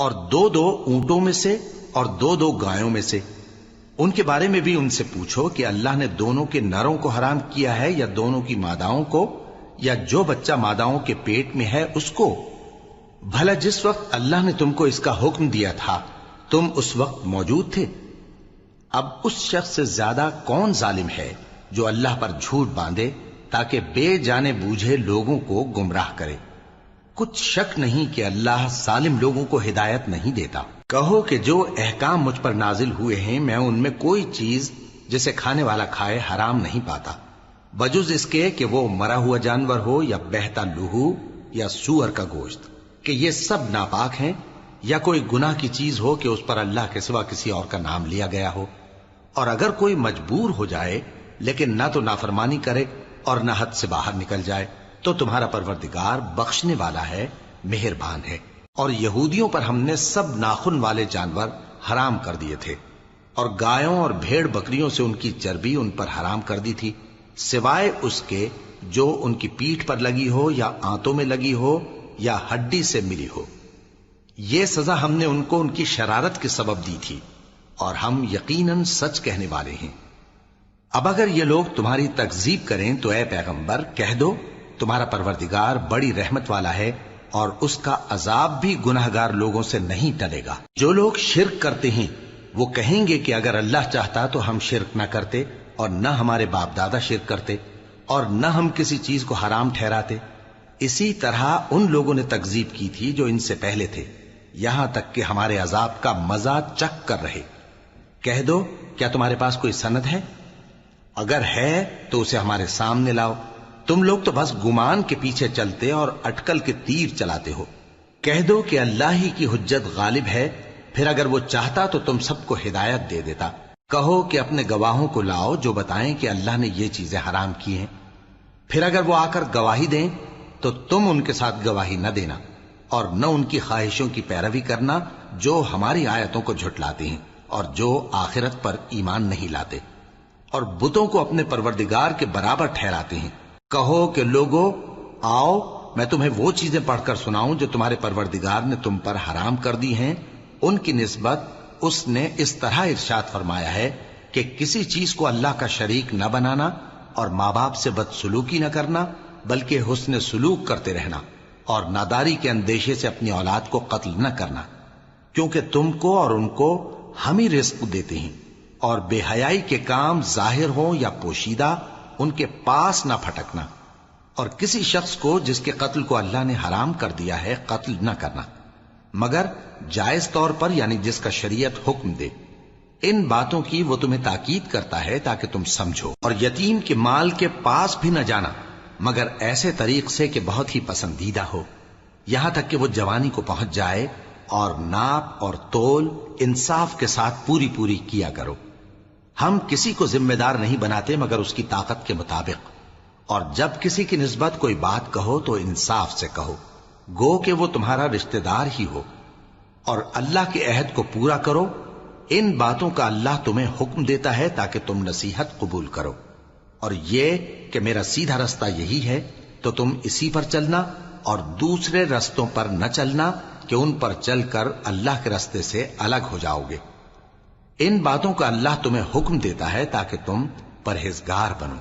اور دو دو اونٹوں میں سے اور دو دو گایوں میں سے۔ ان کے بارے میں بھی ان سے پوچھو کہ اللہ نے دونوں کے نروں کو حرام کیا ہے یا دونوں کی ماداؤں کو، یا جو بچہ ماداؤں کے پیٹ میں ہے اس کو؟ بھلا جس وقت اللہ نے تم کو اس کا حکم دیا تھا تم اس وقت موجود تھے؟ اب اس شخص سے زیادہ کون ظالم ہے جو اللہ پر جھوٹ باندھے تاکہ بے جانے بوجھے لوگوں کو گمراہ کرے؟ کچھ شک نہیں کہ اللہ ظالم لوگوں کو ہدایت نہیں دیتا۔ کہو کہ جو احکام مجھ پر نازل ہوئے ہیں میں ان میں کوئی چیز جسے کھانے والا کھائے حرام نہیں پاتا، بجز اس کے کہ وہ مرا ہوا جانور ہو یا بہتا لہو یا سور کا گوشت، کہ یہ سب ناپاک ہیں، یا کوئی گناہ کی چیز ہو کہ اس پر اللہ کے سوا کسی اور کا نام لیا گیا ہو۔ اور اگر کوئی مجبور ہو جائے لیکن نہ تو نافرمانی کرے اور نہ حد سے باہر نکل جائے تو تمہارا پروردگار بخشنے والا ہے، مہربان ہے۔ اور یہودیوں پر ہم نے سب ناخن والے جانور حرام کر دیے تھے، اور گایوں اور بھیڑ بکریوں سے ان کی چربی ان پر حرام کر دی تھی، سوائے اس کے جو ان کی پیٹھ پر لگی ہو یا آنتوں میں لگی ہو یا ہڈی سے ملی ہو۔ یہ سزا ہم نے ان کو ان کی شرارت کے سبب دی تھی، اور ہم یقیناً سچ کہنے والے ہیں۔ اب اگر یہ لوگ تمہاری تکذیب کریں تو اے پیغمبر کہہ دو تمہارا پروردگار بڑی رحمت والا ہے، اور اس کا عذاب بھی گناہگار لوگوں سے نہیں ٹلے گا۔ جو لوگ شرک کرتے ہیں وہ کہیں گے کہ اگر اللہ چاہتا تو ہم شرک نہ کرتے، اور نہ ہمارے باپ دادا شرک کرتے، اور نہ ہم کسی چیز کو حرام ٹھہراتے۔ اسی طرح ان لوگوں نے تکذیب کی تھی جو ان سے پہلے تھے، یہاں تک کہ ہمارے عذاب کا مزہ چکھ کر رہے۔ کہہ دو کیا تمہارے پاس کوئی سند ہے؟ اگر ہے تو اسے ہمارے سامنے لاؤ۔ تم لوگ تو بس گمان کے پیچھے چلتے اور اٹکل کے تیر چلاتے ہو۔ کہہ دو کہ اللہ ہی کی حجت غالب ہے، پھر اگر وہ چاہتا تو تم سب کو ہدایت دے دیتا۔ کہو کہ اپنے گواہوں کو لاؤ جو بتائیں کہ اللہ نے یہ چیزیں حرام کی ہیں، پھر اگر وہ آ کر گواہی دیں تو تم ان کے ساتھ گواہی نہ دینا، اور نہ ان کی خواہشوں کی پیروی کرنا جو ہماری آیتوں کو جھٹلاتے ہیں اور جو آخرت پر ایمان نہیں لاتے، اور بتوں کو اپنے پروردگار کے برابر ٹھہراتے ہیں۔ کہو کہ لوگو آؤ میں تمہیں وہ چیزیں پڑھ کر سناؤں جو تمہارے پروردگار نے تم پر حرام کر دی ہیں۔ ان کی نسبت اس نے اس طرح ارشاد فرمایا ہے کہ کسی چیز کو اللہ کا شریک نہ بنانا، اور ماں باپ سے بدسلوکی نہ کرنا بلکہ حسن سلوک کرتے رہنا، اور ناداری کے اندیشے سے اپنی اولاد کو قتل نہ کرنا، کیونکہ تم کو اور ان کو ہم ہی رزق دیتے ہیں۔ اور بے حیائی کے کام ظاہر ہوں یا پوشیدہ ان کے پاس نہ پھٹکنا، اور کسی شخص کو جس کے قتل کو اللہ نے حرام کر دیا ہے قتل نہ کرنا، مگر جائز طور پر، یعنی جس کا شریعت حکم دے۔ ان باتوں کی وہ تمہیں تاکید کرتا ہے تاکہ تم سمجھو۔ اور یتیم کے مال کے پاس بھی نہ جانا مگر ایسے طریق سے کہ بہت ہی پسندیدہ ہو، یہاں تک کہ وہ جوانی کو پہنچ جائے، اور ناپ اور تول انصاف کے ساتھ پوری پوری کیا کرو۔ ہم کسی کو ذمہ دار نہیں بناتے مگر اس کی طاقت کے مطابق، اور جب کسی کی نسبت کوئی بات کہو تو انصاف سے کہو، گو کہ وہ تمہارا رشتہ دار ہی ہو، اور اللہ کے عہد کو پورا کرو۔ ان باتوں کا اللہ تمہیں حکم دیتا ہے تاکہ تم نصیحت قبول کرو، اور یہ کہ میرا سیدھا رستہ یہی ہے تو تم اسی پر چلنا، اور دوسرے رستوں پر نہ چلنا کہ ان پر چل کر اللہ کے رستے سے الگ ہو جاؤ گے۔ ان باتوں کا اللہ تمہیں حکم دیتا ہے تاکہ تم پرہیزگار بنو۔